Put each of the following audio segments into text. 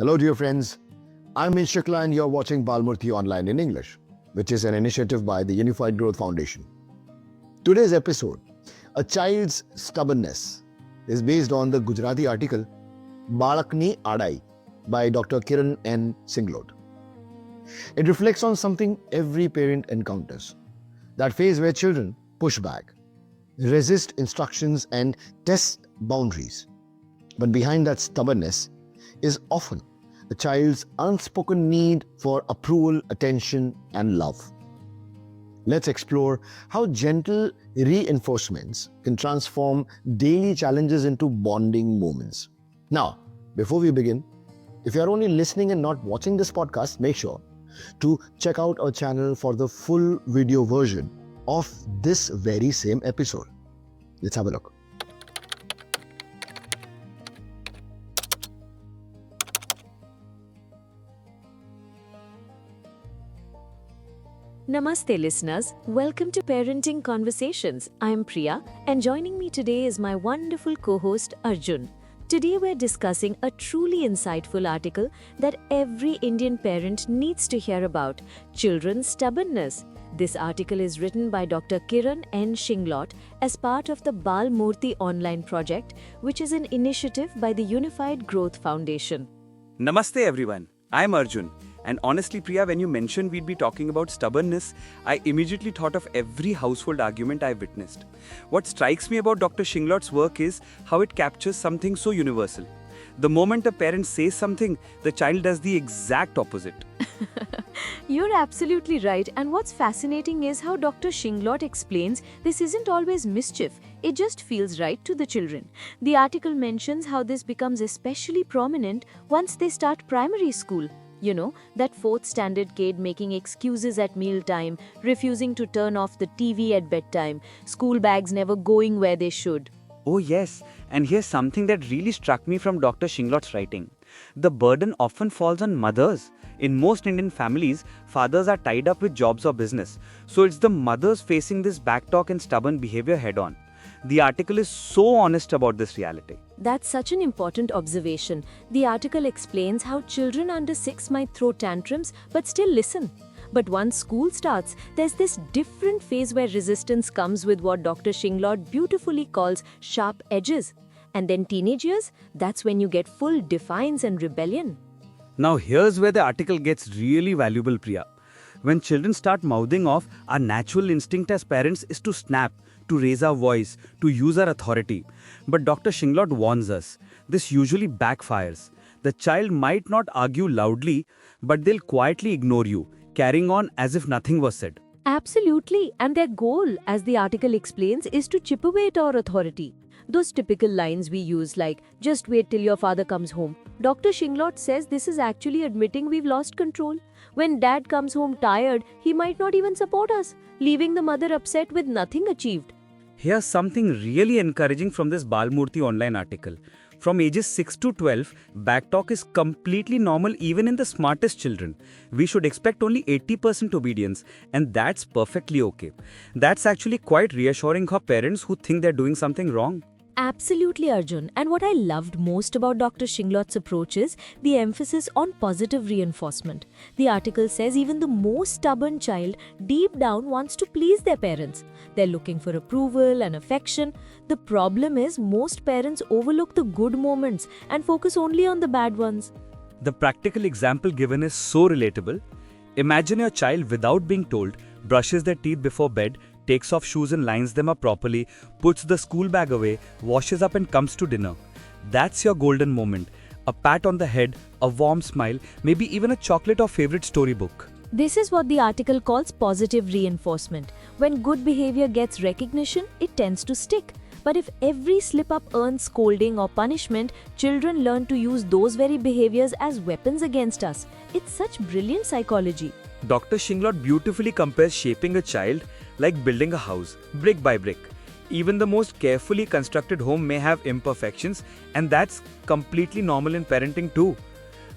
Hello, dear friends. I'm Shinglot and you're watching Balmurti Online in English, which is an initiative by the Unified Growth Foundation. Today's episode, A Child's Stubbornness, is based on the Gujarati article Balakni Adai by Dr. Kiran N. Shinglot. It reflects on something every parent encounters, that phase where children push back, resist instructions and test boundaries. But behind that stubbornness is often a child's unspoken need for approval, attention, and love. Let's explore how gentle reinforcements can transform daily challenges into bonding moments. Now, before we begin, if you are only listening and not watching this podcast, make sure to check out our channel for the full video version of this very same episode. Let's have a look. Namaste listeners, welcome to Parenting Conversations. I am Priya and joining me today is my wonderful co-host Arjun. Today we're discussing a truly insightful article that every Indian parent needs to hear about, children's stubbornness. This article is written by Dr. Kiran N. Shinglot as part of the Balmurti Online project, which is an initiative by the Unified Growth Foundation. Namaste everyone, I'm Arjun. And honestly, Priya, when you mentioned we'd be talking about stubbornness, I immediately thought of every household argument I've witnessed. What strikes me about Dr. Shinglot's work is how it captures something so universal. The moment a parent says something, the child does the exact opposite. You're absolutely right, and what's fascinating is how Dr. Shinglot explains this isn't always mischief, it just feels right to the children. The article mentions how this becomes especially prominent once they start primary school. You know, that 4th standard kid making excuses at mealtime, refusing to turn off the TV at bedtime, school bags never going where they should. Oh yes, and here's something that really struck me from Dr. Shinglot's writing. The burden often falls on mothers. In most Indian families, fathers are tied up with jobs or business, so it's the mothers facing this backtalk and stubborn behavior head-on. The article is so honest about this reality. That's such an important observation. The article explains how children under 6 might throw tantrums but still listen. But once school starts, there's this different phase where resistance comes with what Dr. Shinglot beautifully calls sharp edges. And then teenage years, that's when you get full defiance and rebellion. Now here's where the article gets really valuable, Priya. When children start mouthing off, our natural instinct as parents is to snap, to raise our voice, to use our authority. But Dr. Shinglot warns us, this usually backfires. The child might not argue loudly, but they'll quietly ignore you, carrying on as if nothing was said. Absolutely, and their goal, as the article explains, is to chip away at our authority. Those typical lines we use like, just wait till your father comes home. Dr. Shinglot says this is actually admitting we've lost control. When dad comes home tired, he might not even support us, leaving the mother upset with nothing achieved. Here's something really encouraging from this Balmurti Online article. From ages 6 to 12, backtalk is completely normal even in the smartest children. We should expect only 80% obedience, and that's perfectly okay. That's actually quite reassuring for parents who think they're doing something wrong. Absolutely, Arjun. And what I loved most about Dr. Shinglot's approach is the emphasis on positive reinforcement. The article says even the most stubborn child deep down wants to please their parents. They're looking for approval and affection. The problem is most parents overlook the good moments and focus only on the bad ones. The practical example given is so relatable. Imagine your child, without being told, brushes their teeth before bed, takes off shoes and lines them up properly, puts the school bag away, washes up and comes to dinner. That's your golden moment. A pat on the head, a warm smile, maybe even a chocolate or favorite storybook. This is what the article calls positive reinforcement. When good behavior gets recognition, it tends to stick. But if every slip-up earns scolding or punishment, children learn to use those very behaviors as weapons against us. It's such brilliant psychology. Dr. Shinglot beautifully compares shaping a child like building a house, brick by brick. Even the most carefully constructed home may have imperfections, and that's completely normal in parenting too.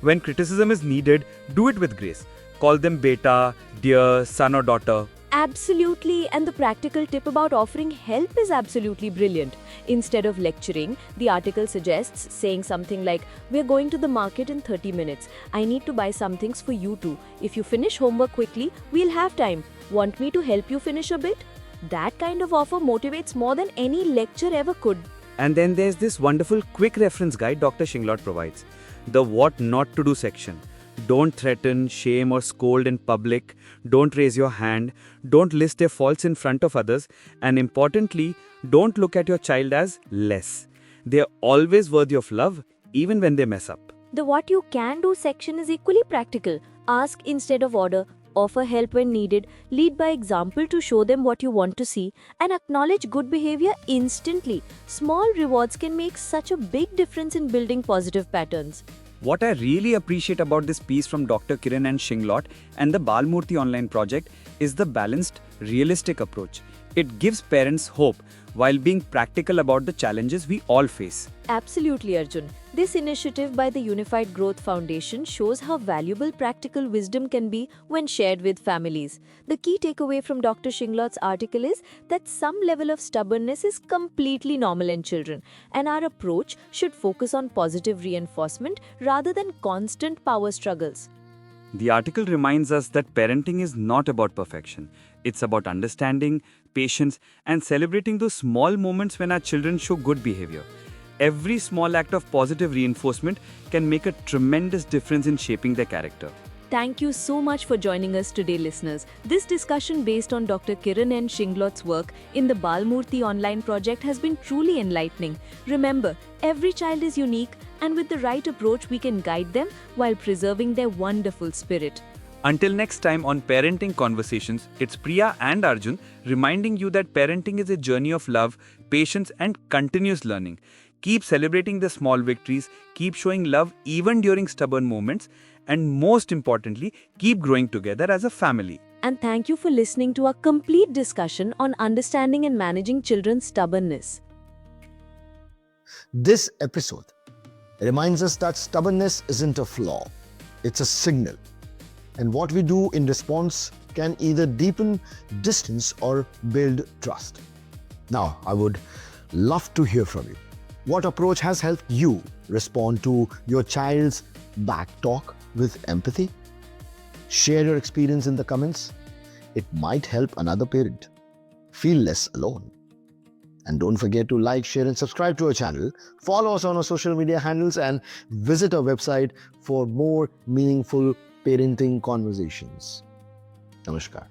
When criticism is needed, do it with grace. Call them beta, dear, son or daughter. Absolutely, and the practical tip about offering help is absolutely brilliant. Instead of lecturing, the article suggests saying something like, "We're going to the market in 30 minutes. I need to buy some things for you too. If you finish homework quickly, we'll have time. Want me to help you finish a bit?" That kind of offer motivates more than any lecture ever could. And then there's this wonderful quick reference guide Dr. Shinglot provides, the what not to do section. Don't threaten, shame, or scold in public. Don't raise your hand. Don't list their faults in front of others. And importantly, don't look at your child as less. They're always worthy of love, even when they mess up. The what you can do section is equally practical. Ask instead of order, offer help when needed, lead by example to show them what you want to see, and acknowledge good behavior instantly. Small rewards can make such a big difference in building positive patterns. What I really appreciate about this piece from Dr. Kiran N. Shinglot and the Balmurti Online project is the balanced, realistic approach. It gives parents hope while being practical about the challenges we all face. Absolutely, Arjun. This initiative by the Unified Growth Foundation shows how valuable practical wisdom can be when shared with families. The key takeaway from Dr. Shinglot's article is that some level of stubbornness is completely normal in children, and our approach should focus on positive reinforcement rather than constant power struggles. The article reminds us that parenting is not about perfection. It's about understanding, patience, and celebrating those small moments when our children show good behavior. Every small act of positive reinforcement can make a tremendous difference in shaping their character. Thank you so much for joining us today, listeners. This discussion based on Dr. Kiran N. Shinglot's work in the Balmurti Online project has been truly enlightening. Remember, every child is unique, and with the right approach, we can guide them while preserving their wonderful spirit. Until next time on Parenting Conversations, it's Priya and Arjun reminding you that parenting is a journey of love, patience, and continuous learning. Keep celebrating the small victories, keep showing love even during stubborn moments, and most importantly, keep growing together as a family. And thank you for listening to our complete discussion on understanding and managing children's stubbornness. This episode reminds us that stubbornness isn't a flaw, it's a signal. And what we do in response can either deepen distance or build trust. Now, I would love to hear from you. What approach has helped you respond to your child's back talk with empathy? Share your experience in the comments. It might help another parent feel less alone. And don't forget to like, share, and subscribe to our channel. Follow us on our social media handles and visit our website for more meaningful parenting conversations. Namaskar.